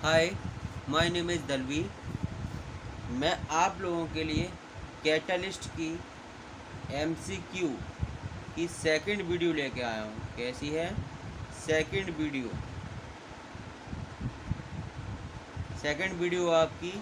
Hi, my name is Dalvir. मैं आप लोगों के लिए कैटलिस्ट की एमसीक्यू की सेकंड वीडियो लेके आया हूँ। कैसी है? सेकंड वीडियो आपकी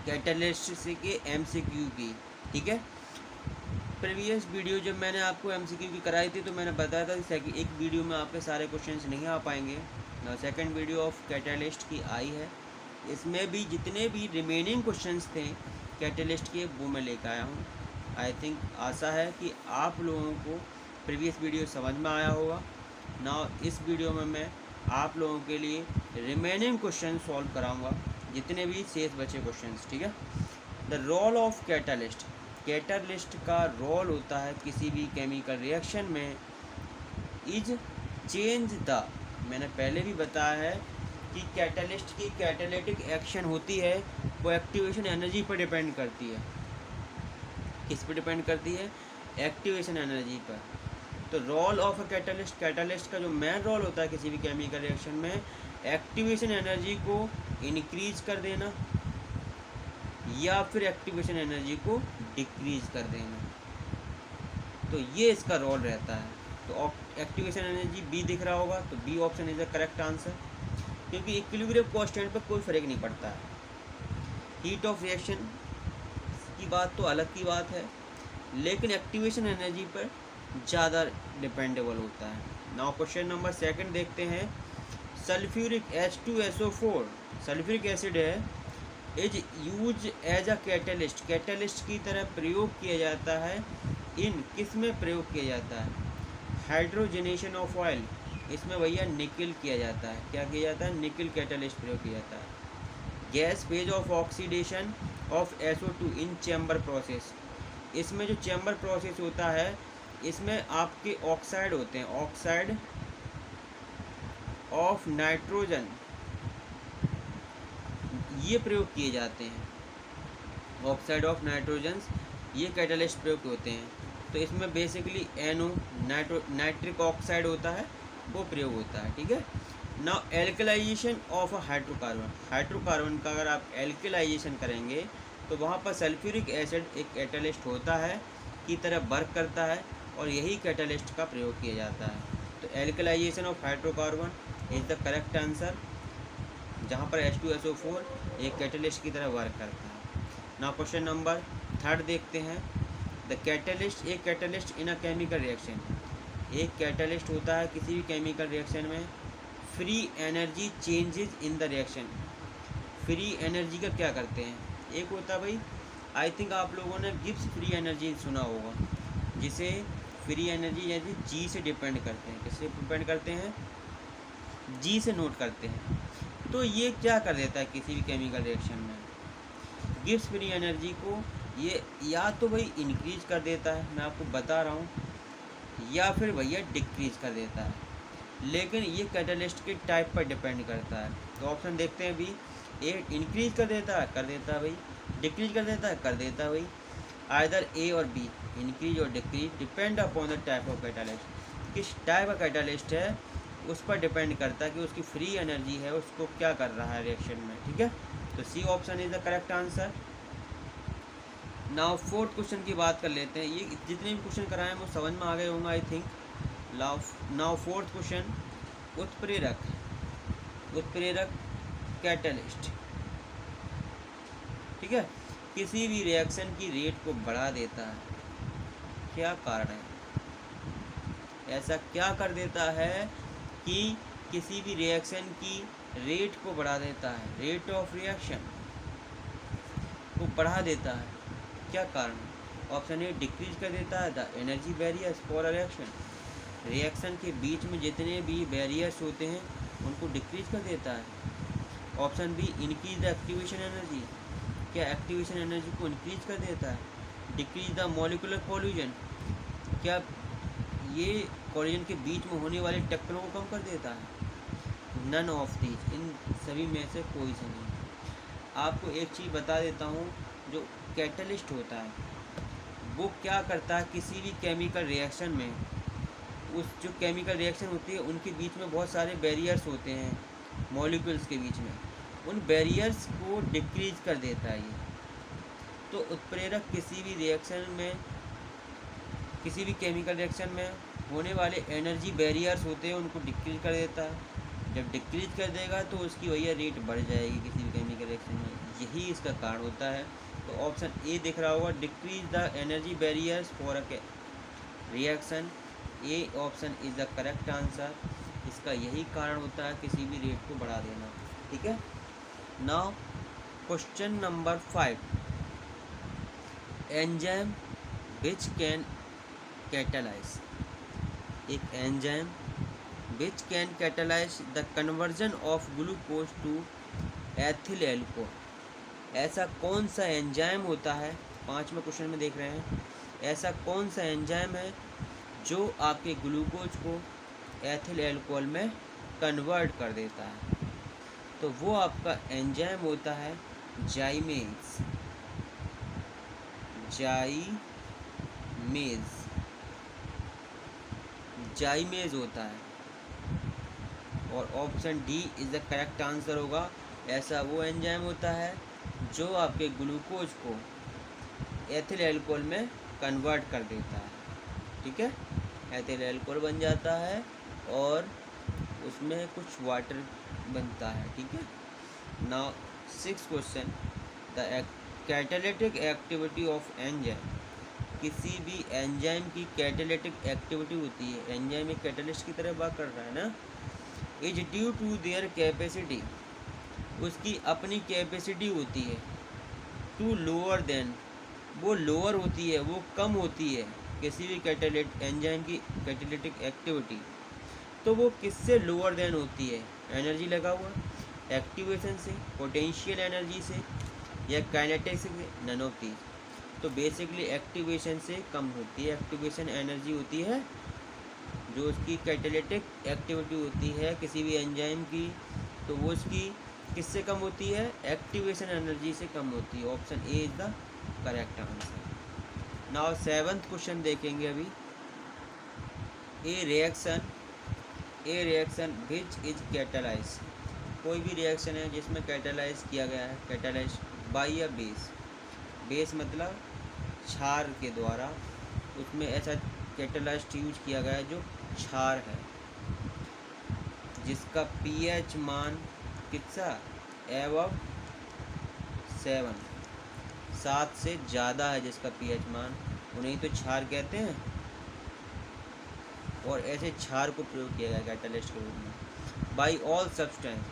कैटलिस्ट से के एमसीक्यू की। ठीक है। प्रीवियस वीडियो जब मैंने आपको एमसीक्यू की कराई थी तो मैंने बताया था कि एक वीडियो में आपके सारे क्वेश्चंस नहीं आ पाएंगे। सेकंड वीडियो ऑफ कैटलिस्ट की आई है। इसमें भी जितने भी रिमेनिंग क्वेश्चंस थे कैटलिस्ट के वो मैं लेकर आया हूँ। आई थिंक आशा है कि आप लोगों को प्रीवियस वीडियो समझ में आया होगा। नाउ इस वीडियो में मैं आप लोगों के लिए रिमेनिंग क्वेश्चन सॉल्व कराऊंगा, जितने भी शेष बचे क्वेश्चंस। ठीक है। The role of catalyst. Catalyst का रोल होता है किसी भी केमिकल रिएक्शन में इज चेंज द। मैंने पहले भी बताया है कि कैटलिस्ट की कैटालिटिक एक्शन होती है वो एक्टिवेशन एनर्जी पर डिपेंड करती है। किस पर डिपेंड करती है? एक्टिवेशन एनर्जी पर। तो role of a catalyst, catalyst का जो मेन रोल होता है किसी भी केमिकल रिएक्शन में एक्टिवेशन एनर्जी को इंक्रीज कर देना या फिर एक्टिवेशन एनर्जी को डिक्रीज कर देना। तो ये इसका रोल रहता है। तो एक्टिवेशन एनर्जी बी दिख रहा होगा, तो B option is the correct answer, क्योंकि इक्विलिब्रियम कांस्टेंट पर कोई फर्क नहीं पड़ता है। हीट ऑफ रिएक्शन की बात तो अलग की बात है, लेकिन एक्टिवेशन एनर्जी पर ज़्यादा डिपेंडेबल होता है। नाउ क्वेश्चन नंबर सेकंड देखते हैं। सल्फ्यूरिक H2SO4 सल्फ्यूरिक एसिड है, is use as a catalyst. Catalyst की तरह प्रयोग किया जाता है। इन किस में प्रयोग किया जाता है? Hydrogenation of oil. इसमें भैया निकल किया जाता है। क्या किया जाता है? निकल कैटलिस्ट प्रयोग किया जाता है। Gas phase of oxidation of SO2 in chamber process. इसमें जो चैम्बर प्रोसेस होता है इसमें आपके ऑक्साइड होते हैं, ऑक्साइड ऑफ नाइट्रोजन, ये प्रयोग किए जाते हैं। ऑक्साइड ऑफ नाइट्रोजन ये कैटलिस्ट प्रयोग होते हैं। तो इसमें बेसिकली NO नाइट्रिक ऑक्साइड होता है, वो प्रयोग होता है। ठीक है। Now alkalisation of a hydrocarbon. Hydrocarbon का अगर आप एल्कलाइजेशन करेंगे तो वहाँ पर सल्फ्यूरिक एसिड एक कैटलिस्ट होता है की तरह वर्क करता है, और यही कैटलिस्ट का प्रयोग किया जाता है। तो alkalisation of hydrocarbon is the correct answer, जहाँ पर H2SO4 एक कैटलिस्ट की तरह वर्क करता है। नाउ क्वेश्चन नंबर थर्ड देखते हैं। द कैटलिस्ट, एक catalyst in a chemical reaction. एक कैटलिस्ट होता है किसी भी केमिकल रिएक्शन में। Free energy changes in the reaction. Free energy का क्या करते हैं? एक होता है भाई, आई थिंक आप लोगों ने गिब्स फ्री एनर्जी सुना होगा, जिसे फ्री एनर्जी यानी जी से डिपेंड करते हैं। किससे डिपेंड करते हैं? जी से नोट करते हैं। तो ये क्या कर देता है किसी भी केमिकल रिएक्शन में? गिब्स फ्री एनर्जी को ये या तो भाई इंक्रीज कर देता है, मैं आपको बता रहा हूँ, या फिर भैया डिक्रीज कर देता है। लेकिन ये कैटलिस्ट के टाइप पर डिपेंड करता है। तो ऑप्शन देखते हैं भी। ए इंक्रीज कर देता है भाई, डिक्रीज कर देता है भाई। आइदर ए और बी, इंक्रीज और decrease, depend upon the type of catalyst. किस टाइप का कैटलिस्ट है उस पर डिपेंड करता है कि उसकी फ्री एनर्जी है उसको क्या कर रहा है रिएक्शन में। ठीक है। तो C option is the correct answer. Now fourth question की बात कर लेते हैं। ये जितने भी क्वेश्चन कराए हैं वो समझ में आ गए होंगे I think. Now fourth question. उत्प्रेरक, उत्प्रेरक कैटलिस्ट। ठीक है। किसी भी रिएक्शन की रेट को बढ़ा देता है। क्या कारण है? ऐसा क्या कर देता है कि किसी भी रिएक्शन की रेट को बढ़ा देता है? रेट ऑफ रिएक्शन को बढ़ा देता है। क्या कारण? ऑप्शन ए डिक्रीज कर देता है the energy barriers for a reaction. Reaction के बीच में जितने भी बैरियर्स होते हैं उनको डिक्रीज कर देता है। Option be increase the activation energy. क्या एक्टिवेशन एनर्जी को इंक्रीज कर देता है? Decrease the molecular collision. क्या ये कोलिजन के बीच में होने वाले टक्करों को कम कर देता है? नन ऑफ दीज, इन सभी में से कोई से नहीं। आपको एक चीज़ बता देता हूँ, जो कैटलिस्ट होता है वो क्या करता है किसी भी केमिकल रिएक्शन में, उस जो केमिकल रिएक्शन होती है उनके बीच में बहुत सारे बैरियर्स होते हैं, मॉलिक्यूल्स के बीच में, उन बैरियर्स को डिक्रीज कर देता है ये। तो उत्प्रेरक किसी भी रिएक्शन में, किसी भी केमिकल रिएक्शन में होने वाले एनर्जी बैरियर्स होते हैं उनको डिक्रीज कर देता है। जब डिक्रीज कर देगा तो उसकी वही रेट बढ़ जाएगी किसी भी केमिकल रिएक्शन में, यही इसका कारण होता है। तो ऑप्शन ए दिख रहा होगा, decrease the energy barriers for a reaction. A option is the correct answer. इसका यही कारण होता है किसी भी रेट को बढ़ा देना। ठीक है। Now question number 5, enzyme which can catalyse. एक enzyme which can catalyse the conversion of glucose to ethyl alcohol. ऐसा कौन सा एंजाइम होता है, 5वें क्वेश्चन में देख रहे हैं, ऐसा कौन सा एंजाइम है जो आपके ग्लूकोज को एथिल एल्कोहल में कन्वर्ट कर देता है। तो वो आपका एंजाइम होता है जाइमेज। जाइमेज होता है। और option D is the correct answer होगा। ऐसा वो एंजाइम होता है जो आपके ग्लूकोज को एथिल एल्कोहल में कन्वर्ट कर देता है। ठीक है, एथिल एल्कोहल बन जाता है और उसमें कुछ वाटर बनता है। ठीक है। Now 6th question, the catalytic activity of enzyme. किसी भी एंजाइम की कैटालिटिक एक्टिविटी होती है, एंजाइम एक कैटालिस्ट की तरह बात कर रहा है ना, is due to their capacity, उसकी अपनी कैपेसिटी होती है, टू लोअर देन, वो लोअर होती है, वो कम होती है किसी भी कैटालिट एंजाइम की कैटालिटिक एक्टिविटी। तो वो किससे लोअर देन होती है? एनर्जी लगा हुआ, एक्टिवेशन से, पोटेंशियल एनर्जी से, या काइनेटिक्स से, नन ऑफ दीज। तो बेसिकली एक्टिवेशन से कम होती है। एक्टिवेशन एनर्जी होती है जो उसकी कैटालिटिक एक्टिविटी होती है किसी भी एंजाइम की, तो वो उसकी किससे कम होती है? एक्टिवेशन एनर्जी से कम होती है। Option A is the correct answer. Now 7th question देखेंगे अभी। ए रिएक्शन विच इज कैटालाइज। कोई भी रिएक्शन है जिसमें कैटालाइज किया गया है, catalyse by a base. Base मतलब क्षार के द्वारा, उसमें ऐसा कैटालाइस्ट यूज किया गया है जो क्षार है, जिसका पीएच मान कितना? एबव 7 से ज़्यादा है जिसका पीएच मान, उन्हें तो क्षार कहते हैं। और ऐसे क्षार को प्रयोग किया गया कैटालिस्ट के रूप में। By all substance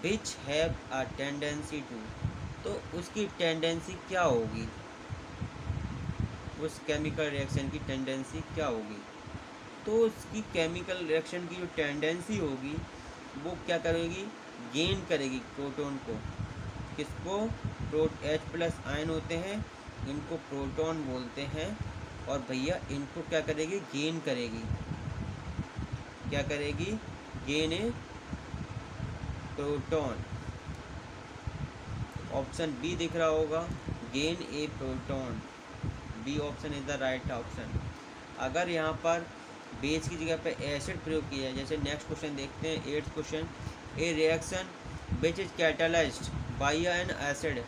which have a tendency to, तो उसकी टेंडेंसी क्या होगी? उस केमिकल रिएक्शन की टेंडेंसी क्या होगी? तो उसकी केमिकल रिएक्शन की जो टेंडेंसी होगी वो क्या करेगी? गेन करेगी प्रोटॉन को। किसको? H+ आयन होते हैं, इनको प्रोटॉन बोलते हैं। और भैया इनको क्या करेगी? गेन करेगी। क्या करेगी? Gain a proton. Option B दिख रहा होगा, gain a proton. B option is the right option. अगर यहाँ पर बेस की जगह पे एसिड प्रयोग किया है, जैसे नेक्स्ट क्वेश्चन देखते हैं 8th question, a reaction which is catalysed by an acid,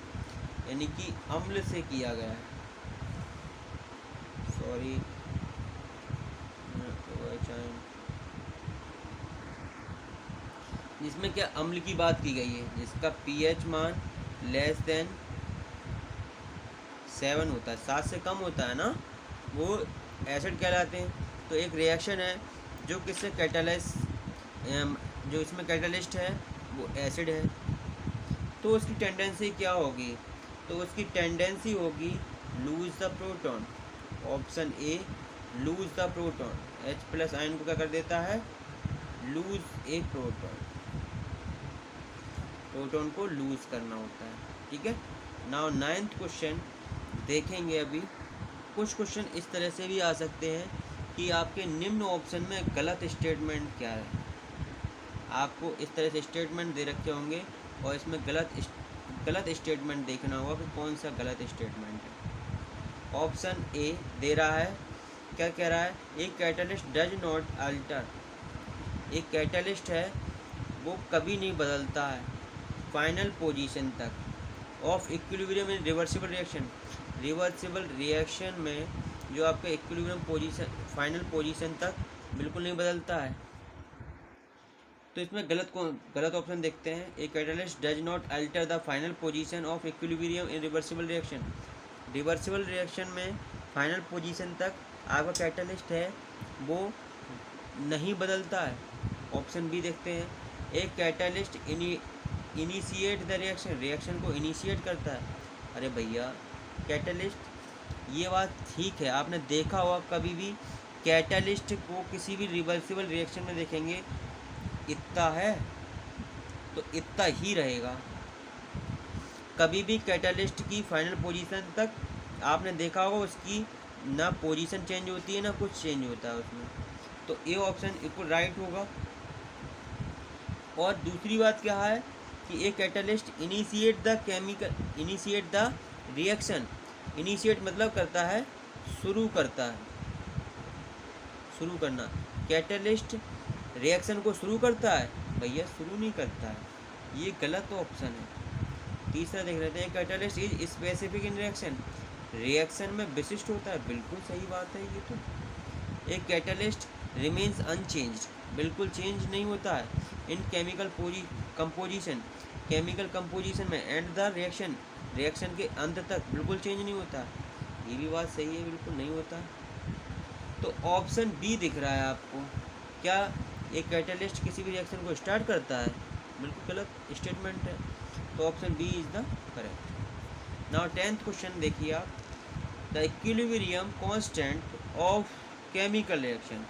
यानी कि अम्ल से किया गया है। सॉरी, जिसमें क्या अम्ल की बात की गई है, जिसका पीएच मान लेस देन 7 होता है, 7 से कम होता है ना, वो एसिड कहलाते हैं। तो एक रिएक्शन है जो किससे कैटालाइज, जो इसमें कैटालिस्ट है वो एसिड है, तो उसकी टेंडेंसी क्या होगी? तो उसकी टेंडेंसी होगी lose the proton. Option A, lose the proton. H+ ion को क्या कर देता है? लूज ए प्रोटॉन। प्रोटॉन को लूज करना होता है। ठीक है। नाउ 9th क्वेश्चन देखेंगे अभी। कुछ क्वेश्चन इस तरह से भी आ सकते हैं कि आपके निम्न ऑप्शन में गलत स्टेटमेंट क्या है। आपको इस तरह से स्टेटमेंट दे रखे होंगे और इसमें गलत स्टेटमेंट देखना होगा कि कौन सा गलत स्टेटमेंट है। ऑप्शन ए दे रहा है, क्या कह रहा है? एक कैटलिस्ट डज नॉट अल्टर। एक कैटलिस्ट है वो कभी नहीं बदलता है फाइनल पोजीशन तक of equilibrium in reversible reaction. Reversible reaction में जो आपका इक्विलिब्रियम पोजीशन फाइनल पोजीशन तक बिल्कुल नहीं बदलता है। तो इसमें गलत ऑप्शन देखते हैं। A catalyst does not alter the final position of equilibrium in reversible reaction. Reversible reaction में फाइनल पोजीशन तक आपका कैटलिस्ट है वो नहीं बदलता है। ऑप्शन बी देखते हैं। एक catalyst initiate the reaction, reaction को इनिशिएट करता है। अरे भैया कैटलिस्ट, ये बात ठीक है, आपने देखा होगा कभी भी कैटलिस्ट को किसी भी रिवर्सिबल रिएक्शन में देखेंगे इतना है तो इतना ही रहेगा। कभी भी कैटलिस्ट की फाइनल पोजीशन तक आपने देखा होगा उसकी ना पोजीशन चेंज होती है ना कुछ चेंज होता है उसमें। तो ये ऑप्शन बिल्कुल राइट होगा। और दूसरी बात क्या है कि एक catalyst initiate the reaction. Initiate मतलब करता है, शुरू करता है, शुरू करना। कैटलिस्ट रिएक्शन को शुरू करता है? भैया शुरू नहीं करता है, ये गलत ऑप्शन है। तीसरा देख लेते हैं। Catalyst is specific in reaction, reaction में विशिष्ट होता है। बिल्कुल सही बात है ये तो। एक कैटलिस्ट रिमेन्स अनचेंज्ड, बिल्कुल चेंज नहीं होता है। इन केमिकल कंपोजिशन, केमिकल कंपोजिशन में एंड द रिएक्शन, रिएक्शन के अंत तक बिल्कुल चेंज नहीं होता। ये भी बात सही है, बिल्कुल नहीं होता। तो ऑप्शन बी दिख रहा है आपको। क्या एक कैटलिस्ट किसी भी रिएक्शन को स्टार्ट करता है? बिल्कुल गलत स्टेटमेंट है। तो option B is the correct. Now 10th question देखिए आप। The equilibrium constant of chemical reaction,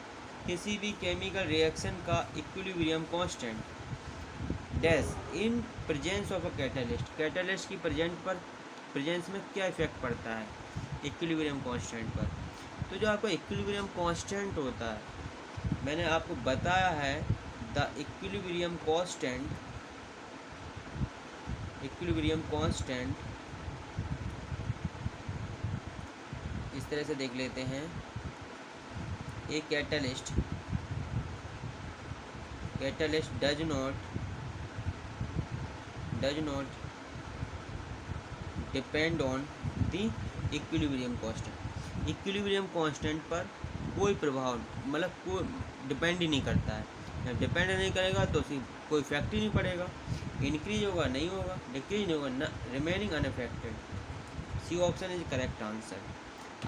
किसी भी केमिकल रिएक्शन का equilibrium constant dash in presence of a catalyst, catalyst की प्रेजेंस में क्या इफेक्ट पड़ता है इक्विलिब्रियम कांस्टेंट पर। तो जो आपका इक्विलिब्रियम कांस्टेंट होता है, मैंने आपको बताया है द इक्विलिब्रियम कांस्टेंट इस तरह से देख लेते हैं। एक catalyst does not depend on the equilibrium constant. Equilibrium constant पर कोई प्रभाव मतलब कोई डिपेंड ही नहीं करता है। जब डिपेंड नहीं करेगा तो कोई इफेक्ट ही नहीं पड़ेगा। इंक्रीज होगा नहीं होगा, डिक्रीज नहीं होगा ना, remaining unaffected. C option is correct answer.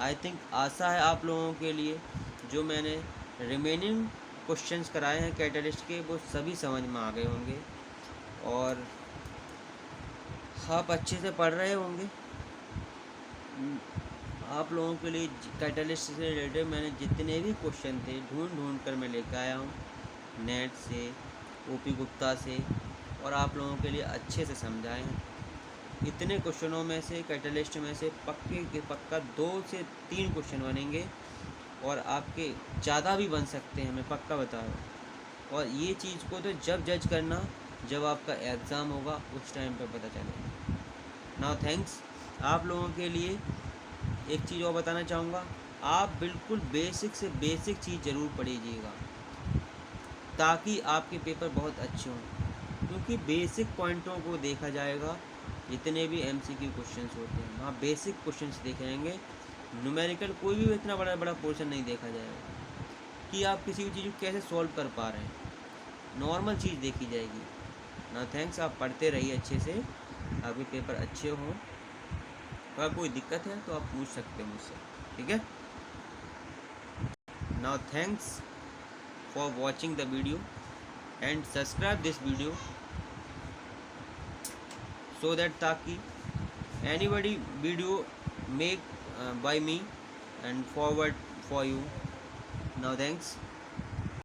I think आशा है आप लोगों के लिए जो मैंने रिमेनिंग क्वेश्चंस कराए हैं कैटलिस्ट के वो सभी समझ में आ गए होंगे और आप अच्छे से पढ़ रहे होंगे। आप लोगों के लिए कैटलिस्ट से रिलेटेड मैंने जितने भी क्वेश्चन थे ढूंढ कर मैं लेकर आया हूँ नेट से, ओपी गुप्ता से, और आप लोगों के लिए अच्छे से समझाए हैं। इतने क्वेश्चनों में से कैटलिस्ट में से पक्का 2 से 3 क्वेश्चन बनेंगे और आपके ज़्यादा भी बन सकते हैं, मैं पक्का बता रहा हूँ। और ये चीज़ को तो जब जज करना जब आपका एग्ज़ाम होगा उस टाइम पे पता चलेगा। Now thanks. आप लोगों के लिए एक चीज़ और बताना चाहूँगा, आप बिल्कुल बेसिक से बेसिक चीज़ ज़रूर पढ़िएगा ताकि आपके पेपर बहुत अच्छे हों, क्योंकि बेसिक पॉइंटों को देखा जाएगा। जितने भी MCQ क्वेश्चंस होते हैं वहाँ बेसिक क्वेश्चंस देखे जाएंगे। न्यूमेरिकल कोई भी इतना बड़ा पोर्शन नहीं देखा जाएगा कि आप किसी भी चीज़ को कैसे सॉल्व कर पा रहे हैं, नॉर्मल चीज़ देखी जाएगी ना। थैंक्स। आप पढ़ते रहिए अच्छे से, आपके पेपर अच्छे हों। अगर कोई दिक्कत है तो आप पूछ सकते हैं मुझसे, ठीक है। Now thanks for watching the video and subscribe this video so that ताकि anybody video make by me and forward for you. Now thanks.